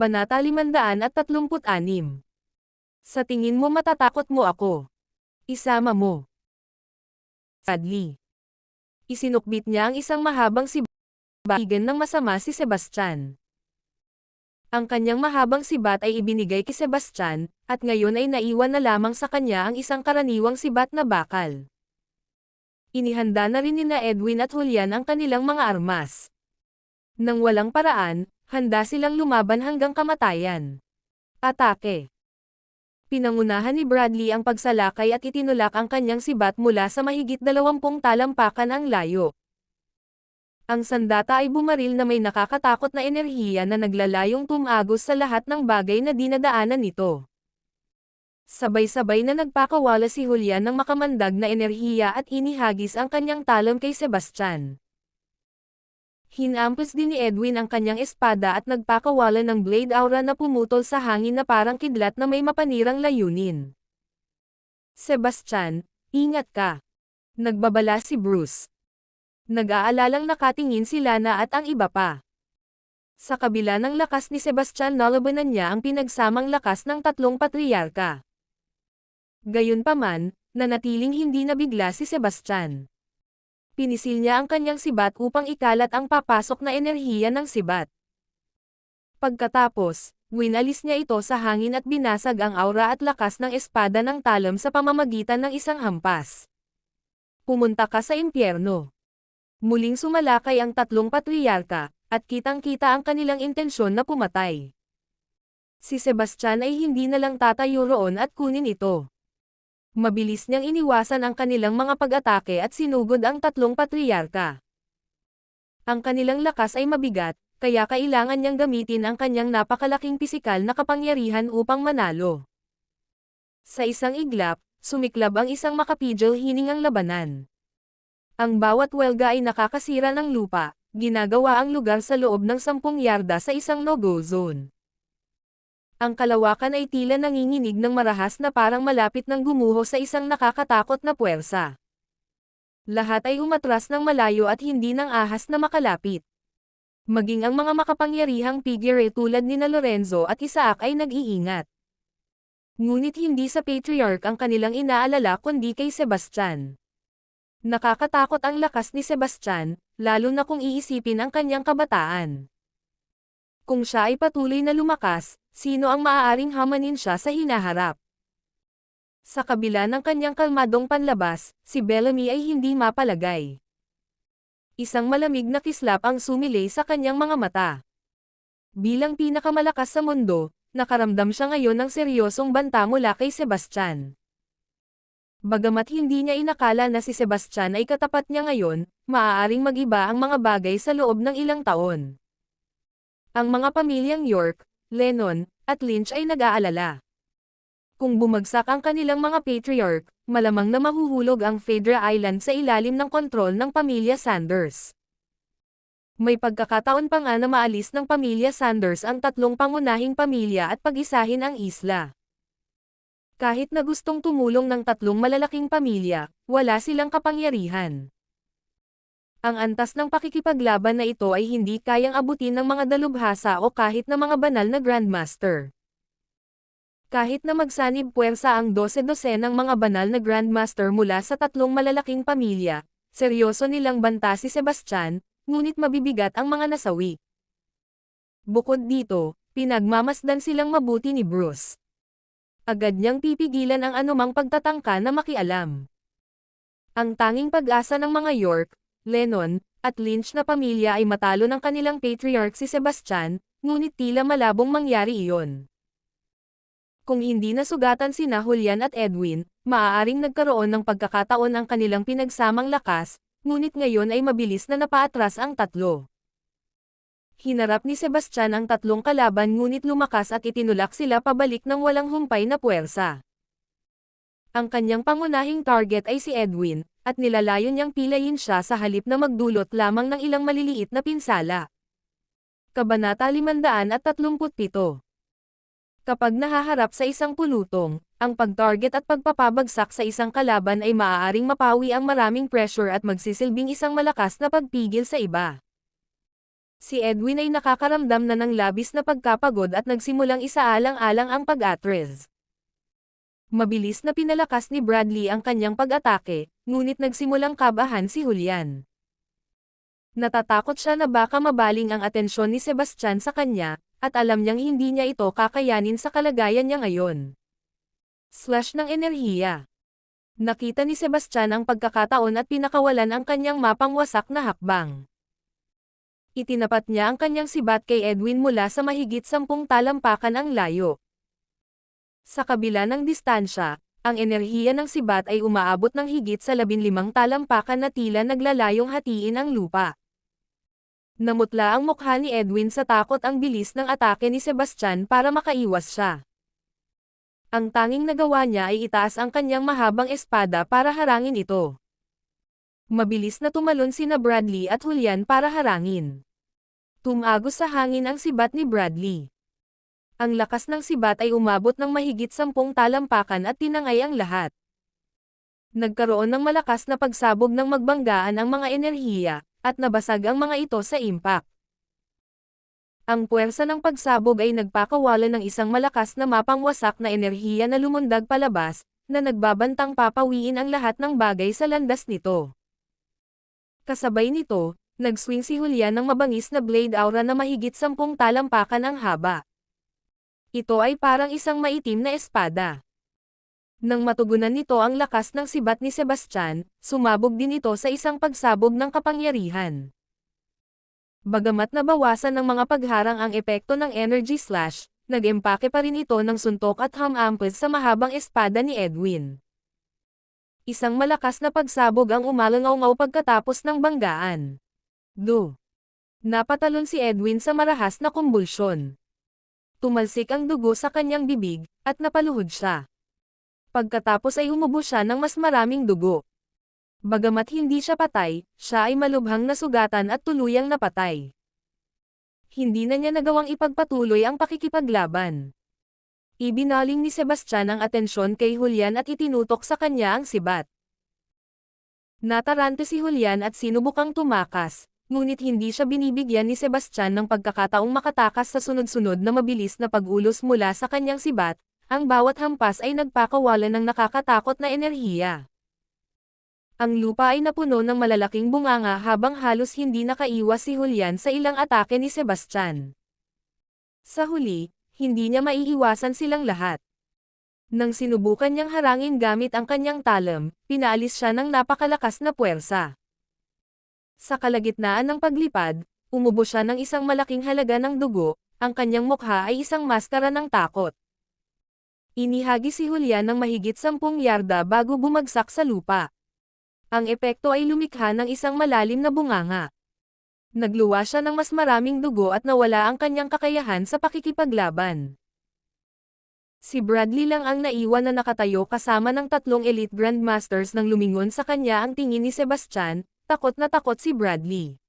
Banata 536. Sa tingin mo matatakot mo ako. Isama mo. Sadly. Isinukbit niya ang isang mahabang sibagan ng masama si Sebastian. Ang kanyang mahabang sibat ay ibinigay kay Sebastian, at ngayon ay naiwan na lamang sa kanya ang isang karaniwang sibat na bakal. Inihanda na rin nina Edwin at Julian ang kanilang mga armas. Nang walang paraan, handa silang lumaban hanggang kamatayan. Atake. Pinangunahan ni Bradley ang pagsalakay at itinulak ang kanyang sibat mula sa mahigit 20 talampakan ang layo. Ang sandata ay bumaril na may nakakatakot na enerhiya na naglalayong tumagos sa lahat ng bagay na dinadaanan nito. Sabay-sabay na nagpakawala si Julian ng makamandag na enerhiya at inihagis ang kanyang talon kay Sebastian. Hinampas din ni Edwin ang kanyang espada at nagpakawala ng blade aura na pumutol sa hangin na parang kidlat na may mapanirang layunin. Sebastian, ingat ka. Nagbabala si Bruce. Nag-aalalang nakatingin si Lana at ang iba pa. Sa kabila ng lakas ni Sebastian nalabanan niya ang pinagsamang lakas ng tatlong patriarka. Gayunpaman, nanatiling hindi nabigla si Sebastian. Pinisil niya ang kanyang sibat upang ikalat ang papasok na enerhiya ng sibat. Pagkatapos, winalis niya ito sa hangin at binasag ang aura at lakas ng espada ng talam sa pamamagitan ng isang hampas. Pumunta ka sa impyerno. Muling sumalakay ang tatlong patriarka, at kitang-kita ang kanilang intensyon na pumatay. Si Sebastian ay hindi na lang tatayo roon at kunin ito. Mabilis niyang iniwasan ang kanilang mga pag-atake at sinugod ang tatlong patriarka. Ang kanilang lakas ay mabigat, kaya kailangan niyang gamitin ang kanyang napakalaking pisikal na kapangyarihan upang manalo. Sa isang iglap, sumiklab ang isang makapigil hiningang labanan. Ang bawat welga ay nakakasira ng lupa, ginagawa ang lugar sa loob ng 10 yarda sa isang no-go zone. Ang kalawakan ay tila nanginginig ng marahas na parang malapit ng gumuho sa isang nakakatakot na puwersa. Lahat ay umatras ng malayo at hindi nang ahas na makalapit. Maging ang mga makapangyarihang figure tulad ni Lorenzo at Isaac ay nag-iingat. Ngunit hindi sa Patriarch ang kanilang inaalala kundi kay Sebastian. Nakakatakot ang lakas ni Sebastian, lalo na kung iisipin ang kanyang kabataan. Kung siya ay patuloy na lumakas, sino ang maaaring hamanin siya sa hinaharap? Sa kabila ng kanyang kalmadong panlabas, si Bellamy ay hindi mapalagay. Isang malamig na kislap ang sumilay sa kanyang mga mata. Bilang pinakamalakas sa mundo, nakaramdam siya ngayon ng seryosong banta mula kay Sebastian. Bagamat hindi niya inakala na si Sebastian ay katapat niya ngayon, maaaring mag-iba ang mga bagay sa loob ng ilang taon. Ang mga pamilyang York, Lennon, at Lynch ay nag-aalala. Kung bumagsak ang kanilang mga patriarch, malamang na mahuhulog ang Phaedra Island sa ilalim ng kontrol ng pamilya Sanders. May pagkakataon pa nga na maalis ng pamilya Sanders ang tatlong pangunahing pamilya at pag-isahin ang isla. Kahit na gustong tumulong ng tatlong malalaking pamilya, wala silang kapangyarihan. Ang antas ng pakikipaglaban na ito ay hindi kayang abutin ng mga dalubhasa o kahit na mga banal na Grandmaster. Kahit na magsanib puwersa ang 12 ng mga banal na Grandmaster mula sa tatlong malalaking pamilya, seryoso nilang banta si Sebastian, ngunit mabibigat ang mga nasawi. Bukod dito, pinagmamasdan silang mabuti ni Bruce. Agad niyang pipigilan ang anumang pagtatangka na makialam. Ang tanging pag-asa ng mga York, Lennon, at Lynch na pamilya ay matalo ng kanilang patriarch si Sebastian, ngunit tila malabong mangyari iyon. Kung hindi nasugatan sina Julian at Edwin, maaaring nagkaroon ng pagkakataon ang kanilang pinagsamang lakas, ngunit ngayon ay mabilis na napaatras ang tatlo. Hinarap ni Sebastian ang tatlong kalaban ngunit lumakas at itinulak sila pabalik ng walang humpay na puwersa. Ang kanyang pangunahing target ay si Edwin, at nilalayon niyang pilayin siya sa halip na magdulot lamang ng ilang maliliit na pinsala. Kabanata 537. Kapag nahaharap sa isang pulutong, ang pag-target at pagpapabagsak sa isang kalaban ay maaaring mapawi ang maraming pressure at magsisilbing isang malakas na pagpigil sa iba. Si Edwin ay nakakaramdam na ng labis na pagkapagod at nagsimulang isaalang-alang ang pag-atres. Mabilis na pinalakas ni Bradley ang kanyang pag-atake, ngunit nagsimulang kabahan si Julian. Natatakot siya na baka mabaling ang atensyon ni Sebastian sa kanya, at alam niyang hindi niya ito kakayanin sa kalagayan niya ngayon. Slash ng enerhiya. Nakita ni Sebastian ang pagkakataon at pinakawalan ang kanyang mapangwasak na hakbang. Itinapat niya ang kanyang sibat kay Edwin mula sa mahigit 10 talampakan ang layo. Sa kabila ng distansya, ang enerhiya ng sibat ay umaabot ng higit sa 15 talampakan na tila naglalayong hatiin ang lupa. Namutla ang mukha ni Edwin sa takot ang bilis ng atake ni Sebastian para makaiwas siya. Ang tanging nagawa niya ay itaas ang kanyang mahabang espada para harangin ito. Mabilis na tumalon sina Bradley at Julian para harangin. Tumagos sa hangin ang sibat ni Bradley. Ang lakas ng sibat ay umabot ng mahigit 10 talampakan at tinangay ang lahat. Nagkaroon ng malakas na pagsabog ng magbanggaan ang mga enerhiya, at nabasag ang mga ito sa impact. Ang puwersa ng pagsabog ay nagpakawalan ng isang malakas na mapangwasak na enerhiya na lumundag palabas, na nagbabantang papawiin ang lahat ng bagay sa landas nito. Kasabay nito, nag-swing si Julian ng mabangis na blade aura na mahigit 10 talampakan ang haba. Ito ay parang isang maitim na espada. Nang matugunan nito ang lakas ng sibat ni Sebastian, sumabog din ito sa isang pagsabog ng kapangyarihan. Bagamat nabawasan ng mga pagharang ang epekto ng energy slash, nag-empake pa rin ito ng suntok at hamampes sa mahabang espada ni Edwin. Isang malakas na pagsabog ang umalangaw-ngaw pagkatapos ng banggaan. Napatalon si Edwin sa marahas na kumbulsyon. Tumalsik ang dugo sa kanyang bibig, at napaluhod siya. Pagkatapos ay humubo siya ng mas maraming dugo. Bagamat hindi siya patay, siya ay malubhang nasugatan at tuluyang napatay. Hindi na niya nagawang ipagpatuloy ang pakikipaglaban. Ibinaling ni Sebastian ang atensyon kay Julian at itinutok sa kanya ang sibat. Natarante si Julian at sinubukang tumakas, ngunit hindi siya binibigyan ni Sebastian ng pagkakataong makatakas sa sunod-sunod na mabilis na pag-ulos mula sa kanyang sibat, ang bawat hampas ay nagpakawalan ng nakakatakot na enerhiya. Ang lupa ay napuno ng malalaking bunganga habang halos hindi nakaiwas si Julian sa ilang atake ni Sebastian. Sa huli, hindi niya maiiwasan silang lahat. Nang sinubukan niyang harangin gamit ang kanyang talam, pinaalis siya ng napakalakas na puwersa. Sa kalagitnaan ng paglipad, umubo siya ng isang malaking halaga ng dugo, ang kanyang mukha ay isang maskara ng takot. Inihagi si Julian ng mahigit 10 yarda bago bumagsak sa lupa. Ang epekto ay lumikha ng isang malalim na bunganga. Nagluwa siya ng mas maraming dugo at nawala ang kanyang kakayahan sa pakikipaglaban. Si Bradley lang ang naiwan na nakatayo kasama ng 3 elite grandmasters nang lumingon sa kanya ang tingin ni Sebastian, takot na takot si Bradley.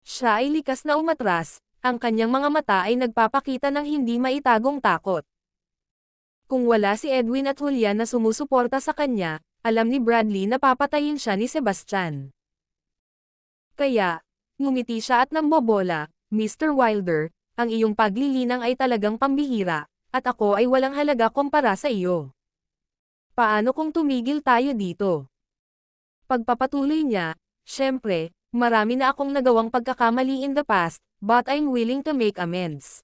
Siya ay likas na umatras, ang kanyang mga mata ay nagpapakita ng hindi maitagong takot. Kung wala si Edwin at Julian na sumusuporta sa kanya, alam ni Bradley na papatayin siya ni Sebastian. Kaya, ngumiti siya at nambobola, Mr. Wilder, ang iyong paglilinang ay talagang pambihira, at ako ay walang halaga kumpara sa iyo. Paano kung tumigil tayo dito? Pagpapatuloy niya, syempre, marami na akong nagawang pagkakamali in the past, but I'm willing to make amends.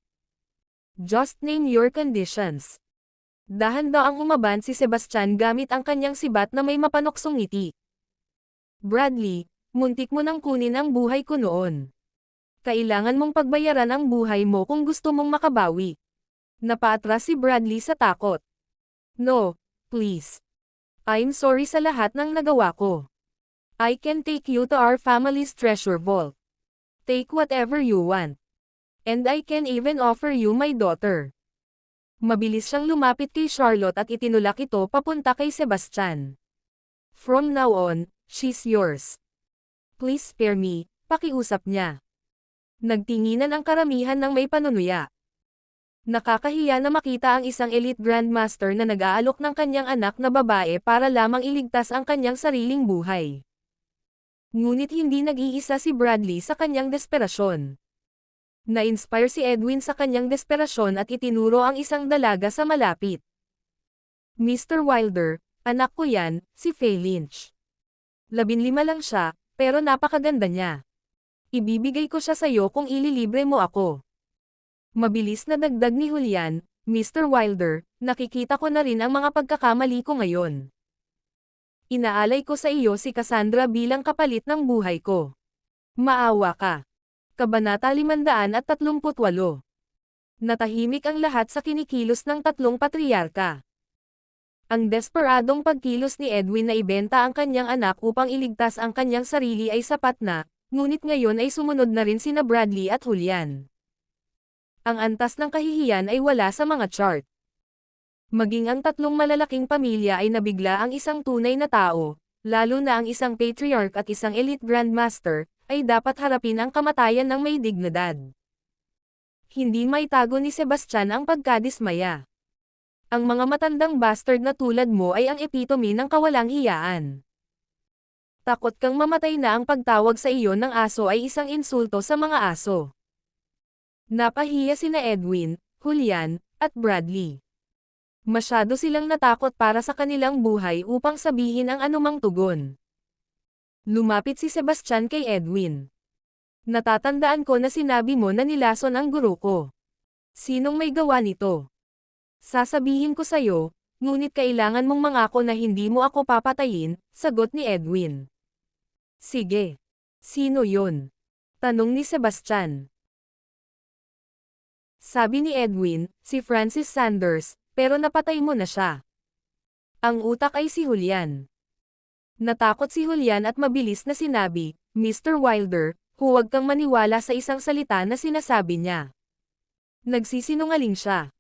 Just name your conditions. Dahan-daang umaban si Sebastian gamit ang kanyang sibat na may mapanoksong ngiti. Bradley, muntik mo nang kunin ang buhay ko noon. Kailangan mong pagbayaran ang buhay mo kung gusto mong makabawi. Napaatras si Bradley sa takot. No, please. I'm sorry sa lahat ng nagawa ko. I can take you to our family's treasure vault. Take whatever you want. And I can even offer you my daughter. Mabilis siyang lumapit kay Charlotte at itinulak ito papunta kay Sebastian. From now on, she's yours. Please spare me, pakiusap niya. Nagtinginan ang karamihan ng may panunuya. Nakakahiya na makita ang isang elite grandmaster na nag-aalok ng kanyang anak na babae para lamang iligtas ang kanyang sariling buhay. Ngunit hindi nag-iisa si Bradley sa kanyang desperasyon. Na-inspire si Edwin sa kanyang desperasyon at itinuro ang isang dalaga sa malapit. Mr. Wilder, anak ko yan, si Faye Lynch. 15 lang siya, pero napakaganda niya. Ibibigay ko siya sa'yo kung ililibre mo ako. Mabilis na dagdag ni Julian, Mr. Wilder, nakikita ko na rin ang mga pagkakamali ko ngayon. Inaalay ko sa iyo si Cassandra bilang kapalit ng buhay ko. Maawa ka. Kabanata 538. Natahimik ang lahat sa kinikilos ng tatlong patriarka. Ang desperadong pagkilos ni Edwin na ibenta ang kanyang anak upang iligtas ang kanyang sarili ay sapat na, ngunit ngayon ay sumunod na rin sina Bradley at Julian. Ang antas ng kahihiyan ay wala sa mga chart. Maging ang tatlong malalaking pamilya ay nabigla ang isang tunay na tao, lalo na ang isang patriarch at isang elite grandmaster, ay dapat harapin ang kamatayan ng may dignidad. Hindi maitago ni Sebastian ang pagkadismaya. Ang mga matandang bastard na tulad mo ay ang epitome ng kawalang hiyaan. Takot kang mamatay na ang pagtawag sa iyo ng aso ay isang insulto sa mga aso. Napahiya sina Edwin, Julian, at Bradley. Masyado silang natakot para sa kanilang buhay upang sabihin ang anumang tugon. Lumapit si Sebastian kay Edwin. Natatandaan ko na sinabi mo na nilason ang guro ko. Sinong may gawa nito? Sasabihin ko sa'yo, ngunit kailangan mong mangako na hindi mo ako papatayin, sagot ni Edwin. Sige. Sino yun? Tanong ni Sebastian. Sabi ni Edwin, si Francis Sanders, pero napatay mo na siya. Ang utak ay si Julian. Natakot si Julian at mabilis na sinabi, Mr. Wilder, huwag kang maniwala sa isang salita na sinasabi niya. Nagsisinungaling siya.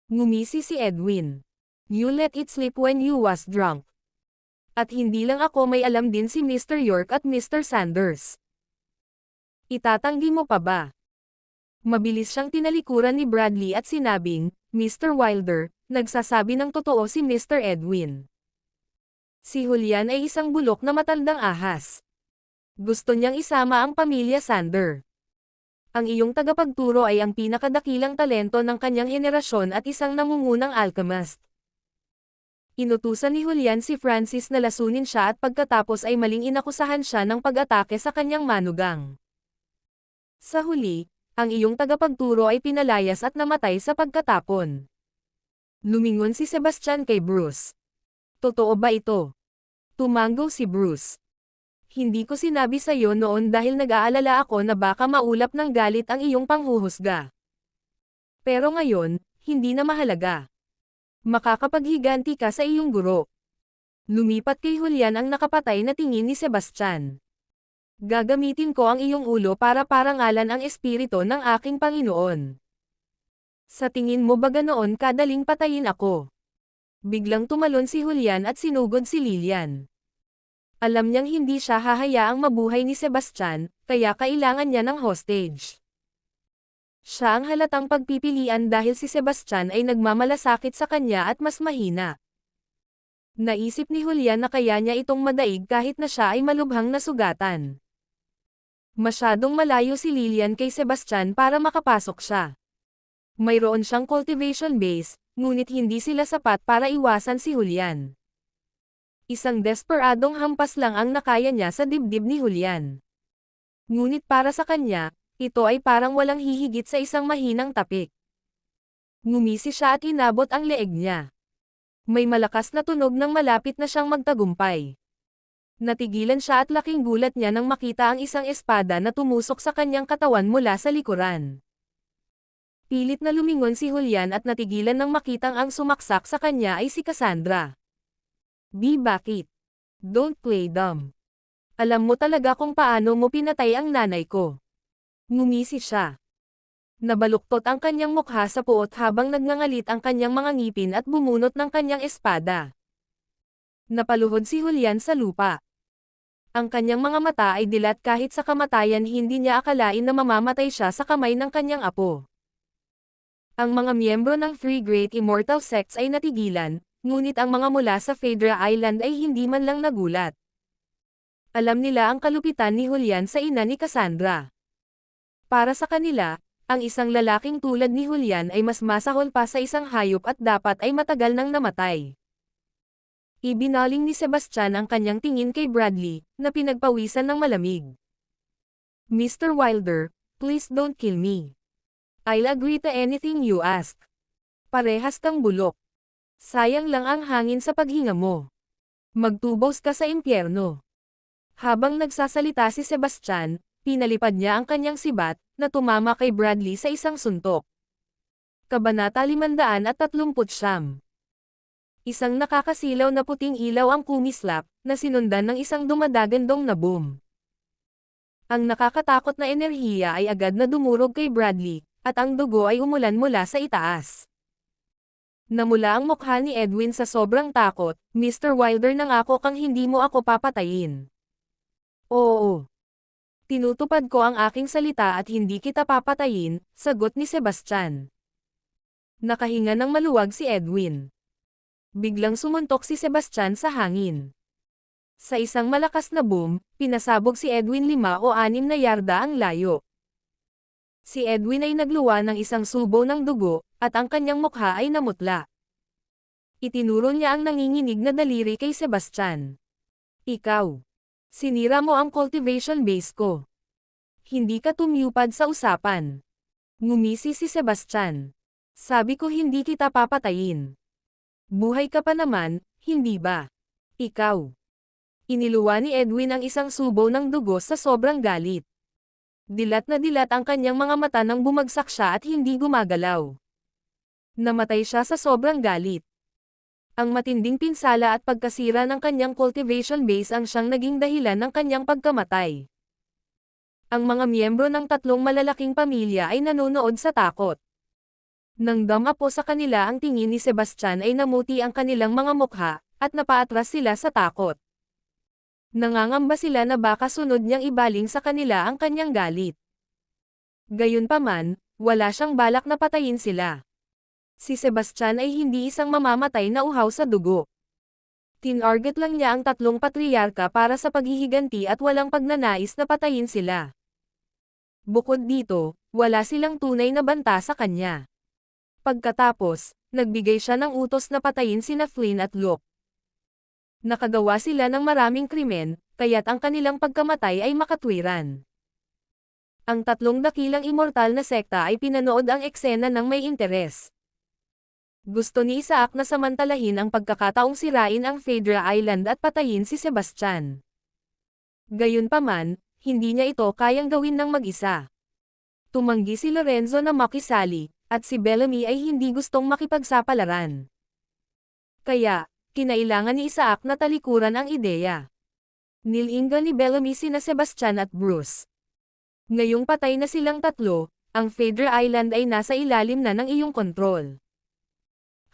Ngumisi si Edwin. You let it slip when you was drunk. At hindi lang ako, may alam din si Mr. York at Mr. Sanders. Itatanggi mo pa ba? Mabilis siyang tinalikuran ni Bradley at sinabing, Mr. Wilder, nagsasabi ng totoo si Mr. Edwin. Si Julian ay isang bulok na matandang ahas. Gusto niyang isama ang pamilya Sander. Ang iyong tagapagturo ay ang pinakadakilang talento ng kanyang henerasyon at isang nangungunang alchemist. Inutusan ni Julian si Francis na lasunin siya at pagkatapos ay maling inakusahan siya ng pag-atake sa kanyang manugang. Sa huli, ang iyong tagapagturo ay pinalayas at namatay sa pagkatapon. Lumingon si Sebastian kay Bruce. Totoo ba ito? Tumango si Bruce. Hindi ko sinabi sa iyo noon dahil nag-aalala ako na baka maulap ng galit ang iyong panghuhusga. Pero ngayon, hindi na mahalaga. Makakapaghiganti ka sa iyong guro. Lumipat kay Julian ang nakapatay na tingin ni Sebastian. Gagamitin ko ang iyong ulo para parangalan ang espiritu ng aking Panginoon. Sa tingin mo ba ganoon kadaling patayin ako? Biglang tumalon si Julian at sinugod si Lillian. Alam niyang hindi siya hahayaang mabuhay ni Sebastian, kaya kailangan niya ng hostage. Siya ang halatang pagpipilian dahil si Sebastian ay nagmamalasakit sa kanya at mas mahina. Naisip ni Julian na kaya niya itong madaig kahit na siya ay malubhang nasugatan. Masyadong malayo si Lillian kay Sebastian para makapasok siya. Mayroon siyang cultivation base, ngunit hindi sila sapat para iwasan si Julian. Isang desperadong hampas lang ang nakaya niya sa dibdib ni Julian. Ngunit para sa kanya, ito ay parang walang hihigit sa isang mahinang tapik. Ngumisi siya at inabot ang leeg niya. May malakas na tunog nang malapit na siyang magtagumpay. Natigilan siya at laking gulat niya nang makita ang isang espada na tumusok sa kanyang katawan mula sa likuran. Pilit na lumingon si Julian at natigilan nang makitang ang sumaksak sa kanya ay si Cassandra. Bakit? Don't play dumb. Alam mo talaga kung paano mo pinatay ang nanay ko. Ngumisi siya. Nabaluktot ang kanyang mukha sa puot habang nagngangalit ang kanyang mga ngipin at bumunot ng kanyang espada. Napaluhod si Julian sa lupa. Ang kanyang mga mata ay dilat kahit sa kamatayan hindi niya akalain na mamamatay siya sa kamay ng kanyang apo. Ang mga miyembro ng Three Great Immortal Sects ay natigilan, ngunit ang mga mula sa Phaedra Island ay hindi man lang nagulat. Alam nila ang kalupitan ni Julian sa ina ni Cassandra. Para sa kanila, Ang isang lalaking tulad ni Julian ay mas masahol pa sa isang hayop at dapat ay matagal nang namatay. Ibinaling ni Sebastian ang kanyang tingin kay Bradley, na pinagpawisan ng malamig. Mr. Wilder, please don't kill me. I'll agree to anything you ask. Parehas kang bulok. Sayang lang ang hangin sa paghinga mo. Magtubos ka sa impyerno. Habang nagsasalita si Sebastian, pinalipad niya ang kanyang sibat, na tumama kay Bradley sa isang suntok. Kabanata 539. Isang nakakasilaw na puting ilaw ang kumislap, na sinundan ng isang dumadagandong na boom. Ang nakakatakot na enerhiya ay agad na dumurog kay Bradley, at ang dugo ay umulan mula sa itaas. Namula ang mukha ni Edwin sa sobrang takot, Mr. Wilder, nangako kang hindi mo ako papatayin. Oo. Tinutupad ko ang aking salita at hindi kita papatayin, sagot ni Sebastian. Nakahinga ng maluwag si Edwin. Biglang sumuntok si Sebastian sa hangin. Sa isang malakas na boom, pinasabog si Edwin 5 o 6 na yarda ang layo. Si Edwin ay nagluwa ng isang subo ng dugo, at ang kanyang mukha ay namutla. Itinuro niya ang nanginginig na daliri kay Sebastian. Ikaw. Sinira mo ang cultivation base ko. Hindi ka tumupad sa usapan. Ngumisi si Sebastian. Sabi ko hindi kita papatayin. Buhay ka pa naman, hindi ba? Ikaw. Iniluwa ni Edwin ang isang subo ng dugo sa sobrang galit. Dilat na dilat ang kanyang mga mata nang bumagsak siya at hindi gumagalaw. Namatay siya sa sobrang galit. Ang matinding pinsala at pagkasira ng kanyang cultivation base ang siyang naging dahilan ng kanyang pagkamatay. Ang mga miyembro ng 3 malalaking pamilya ay nanonood sa takot. Nang dama po sa kanila ang tingin ni Sebastian ay namuti ang kanilang mga mukha, at napaatras sila sa takot. Nangangamba sila na baka sunod niyang ibaling sa kanila ang kanyang galit. Gayunpaman, wala siyang balak na patayin sila. Si Sebastian ay hindi isang mamamatay na uhaw sa dugo. Tinarget lang niya ang 3 patriarka para sa paghihiganti at walang pagnanais na patayin sila. Bukod dito, wala silang tunay na banta sa kanya. Pagkatapos, nagbigay siya ng utos na patayin sina Flynn at Luke. Nakagawa sila ng maraming krimen, kaya't ang kanilang pagkamatay ay makatwiran. Ang 3 dakilang immortal na sekta ay pinanood ang eksena ng may interes. Gusto ni Isaac na samantalahin ang pagkakataong sirain ang Phaedra Island at patayin si Sebastian. Gayunpaman, hindi niya ito kayang gawin ng mag-isa. Tumanggi si Lorenzo na makisali, at si Bellamy ay hindi gustong makipagsapalaran. Kaya, kinailangan ni Isaac na talikuran ang ideya. Nilingan ni Bellamy sina Sebastian at Bruce. Ngayong patay na silang 3, ang Phaedra Island ay nasa ilalim na ng iyong kontrol.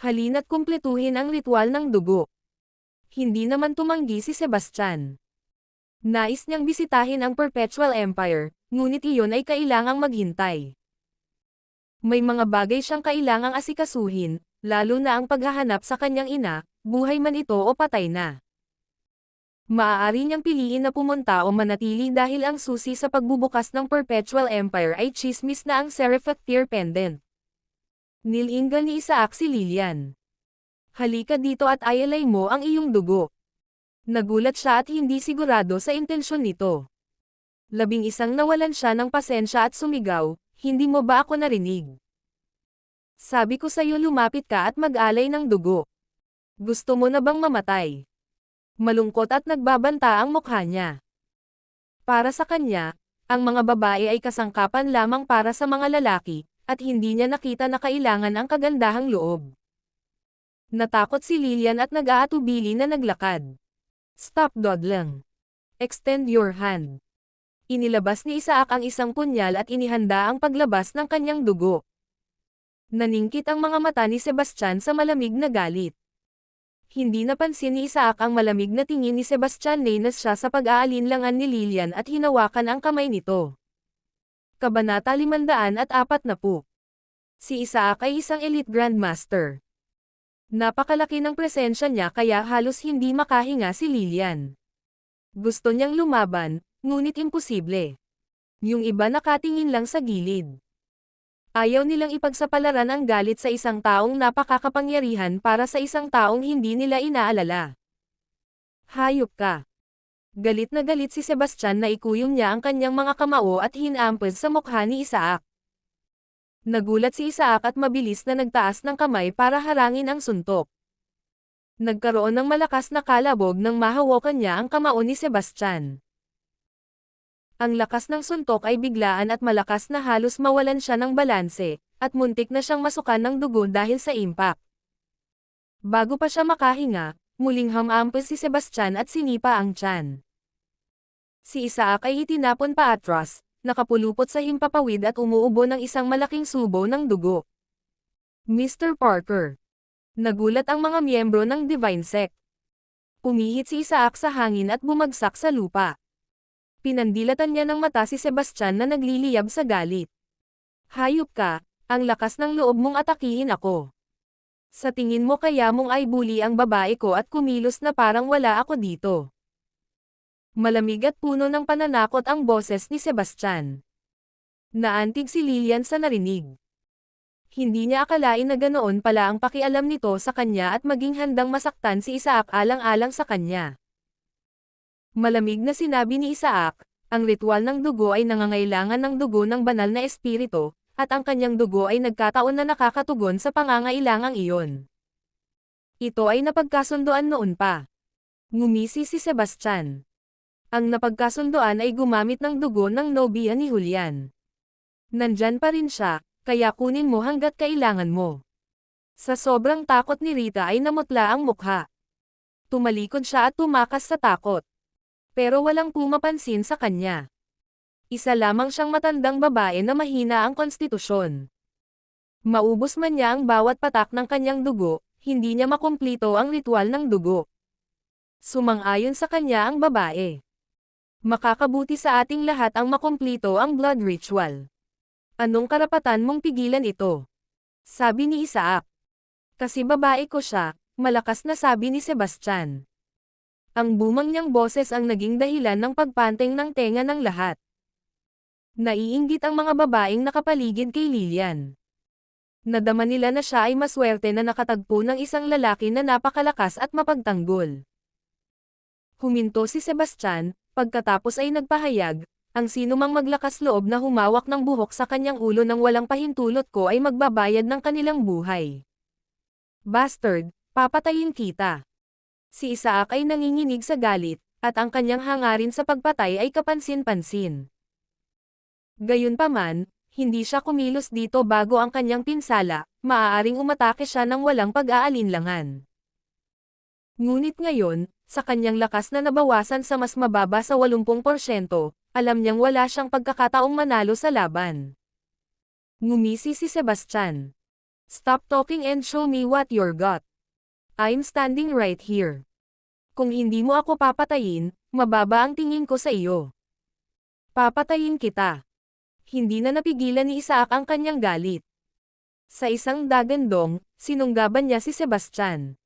Halina't kumpletuhin ang ritual ng dugo. Hindi naman tumanggi si Sebastian. Nais niyang bisitahin ang Perpetual Empire, ngunit iyon ay kailangang maghintay. May mga bagay siyang kailangang asikasuhin, lalo na ang paghahanap sa kanyang ina, buhay man ito o patay na. Maaari niyang piliin na pumunta o manatili dahil ang susi sa pagbubukas ng Perpetual Empire ay chismis na ang Seraph-Tear Pendant. Nilingan ni Isaac si Lillian. Halika dito at ayalay mo ang iyong dugo. Nagulat siya at hindi sigurado sa intensyon nito. 11 nawalan siya ng pasensya at sumigaw, hindi mo ba ako narinig? Sabi ko sa'yo lumapit ka at mag-alay ng dugo. Gusto mo na bang mamatay? Malungkot at nagbabanta ang mukha niya. Para sa kanya, ang mga babae ay kasangkapan lamang para sa mga lalaki, at hindi niya nakita na kailangan ang kagandahang loob. Natakot si Lillian at nag-aatubili na naglakad. Stop dawdling. Extend your hand. Inilabas ni Isaac ang isang punyal at inihanda ang paglabas ng kanyang dugo. Naningkit ang mga mata ni Sebastian sa malamig na galit. Hindi napansin ni Isaac ang malamig na tingin ni Sebastian Nainas siya sa pag-aalinlangan ni Lillian at hinawakan ang kamay nito. Kabanata 540. Si Isaac ay isang elite grandmaster. Napakalaki ng presensya niya kaya halos hindi makahinga si Lillian. Gusto niyang lumaban, ngunit imposible. Yung iba nakatingin lang sa gilid. Ayaw nilang ipagsapalaran ang galit sa isang taong napakakapangyarihan para sa isang taong hindi nila inaalala. Hayop ka. Galit na galit si Sebastian na ikuyom niya ang kanyang mga kamao at hinampes sa mukha ni Isaac. Nagulat si Isaac at mabilis na nagtaas ng kamay para harangin ang suntok. Nagkaroon ng malakas na kalabog nang mahawakan niya ang kamao ni Sebastian. Ang lakas ng suntok ay biglaan at malakas na halos mawalan siya ng balanse, at muntik na siyang masukan ng dugo dahil sa impact. Bago pa siya makahinga, muling hamampes si Sebastian at sinipa ang tiyan. Si Isaac ay itinapon pa atras, nakapulupot sa himpapawid at umuubo ng isang malaking subo ng dugo. Mr. Parker. Nagulat ang mga miyembro ng Divine Sect. Pumihit si Isaac sa hangin at bumagsak sa lupa. Pinandilatan niya ng mata si Sebastian na nagliliyab sa galit. Hayop ka, ang lakas ng loob mong atakihin ako. Sa tingin mo kaya mong ay bully ang babae ko at kumilos na parang wala ako dito. Malamig at puno ng pananakot ang boses ni Sebastian. Naantig si Lillian sa narinig. Hindi niya akalain na ganoon pala ang pakialam nito sa kanya at maging handang masaktan si Isaac alang-alang sa kanya. Malamig na sinabi ni Isaac, ang ritual ng dugo ay nangangailangan ng dugo ng banal na espiritu, at ang kanyang dugo ay nagkataon na nakakatugon sa pangangailangang iyon. Ito ay napagkasundoan noon pa. Ngumisi si Sebastian. Ang napagkasundoan ay gumamit ng dugo ng nobya ni Julian. Nandyan pa rin siya, kaya kunin mo hanggat kailangan mo. Sa sobrang takot ni Rita ay namutla ang mukha. Tumalikod siya at tumakas sa takot. Pero walang pumapansin sa kanya. Isa lamang siyang matandang babae na mahina ang konstitusyon. Maubos man niya ang bawat patak ng kanyang dugo, hindi niya makumplito ang ritual ng dugo. Sumang-ayon sa kanya ang babae. Makakabuti sa ating lahat ang makumplito ang blood ritual. Anong karapatan mong pigilan ito? Sabi ni Isaac. Kasi babae ko siya, malakas na sabi ni Sebastian. Ang bumang niyang boses ang naging dahilan ng pagpanteng ng tenga ng lahat. Naiinggit ang mga babaeng nakapaligid kay Lillian. Nadama nila na siya ay maswerte na nakatagpo ng isang lalaki na napakalakas at mapagtanggol. Huminto si Sebastian, pagkatapos ay nagpahayag, ang sinumang maglakas loob na humawak ng buhok sa kanyang ulo nang walang pahintulot ko ay magbabayad ng kanilang buhay. Bastard, papatayin kita. Si Isaac ay nanginginig sa galit, at ang kanyang hangarin sa pagpatay ay kapansin-pansin. Gayunpaman, hindi siya kumilos dito bago ang kanyang pinsala, maaaring umatake siya ng walang pag-aalinlangan. Ngunit ngayon, sa kanyang lakas na nabawasan sa mas mababa sa 80%, alam niyang wala siyang pagkakataong manalo sa laban. Ngumisi si Sebastian. Stop talking and show me what you're got. I'm standing right here. Kung hindi mo ako papatayin, mababa ang tingin ko sa iyo. Papatayin kita. Hindi na napigilan ni Isaac ang kanyang galit. Sa isang dagandong, sinunggaban niya si Sebastian.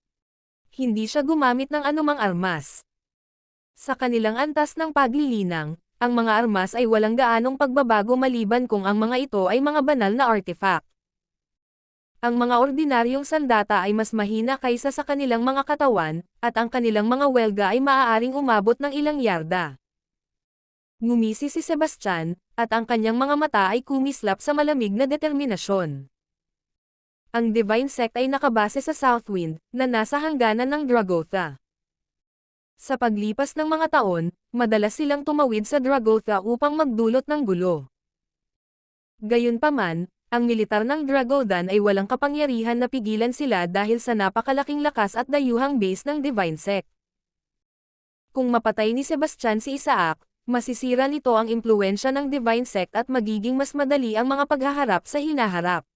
Hindi siya gumamit ng anumang armas. Sa kanilang antas ng paglilinang, ang mga armas ay walang gaanong pagbabago maliban kung ang mga ito ay mga banal na artifact. Ang mga ordinaryong sandata ay mas mahina kaysa sa kanilang mga katawan, at ang kanilang mga welga ay maaaring umabot ng ilang yarda. Ngumisi si Sebastian, at ang kanyang mga mata ay kumislap sa malamig na determinasyon. Ang Divine Sect ay nakabase sa Southwind, na nasa hangganan ng Dragotha. Sa paglipas ng mga taon, madalas silang tumawid sa Dragotha upang magdulot ng gulo. Gayunpaman, ang militar ng Dragodan ay walang kapangyarihan na pigilan sila dahil sa napakalaking lakas at dayuhang base ng Divine Sect. Kung mapatay ni Sebastian si Isaac, masisira nito ang impluwensya ng Divine Sect at magiging mas madali ang mga paghaharap sa hinaharap.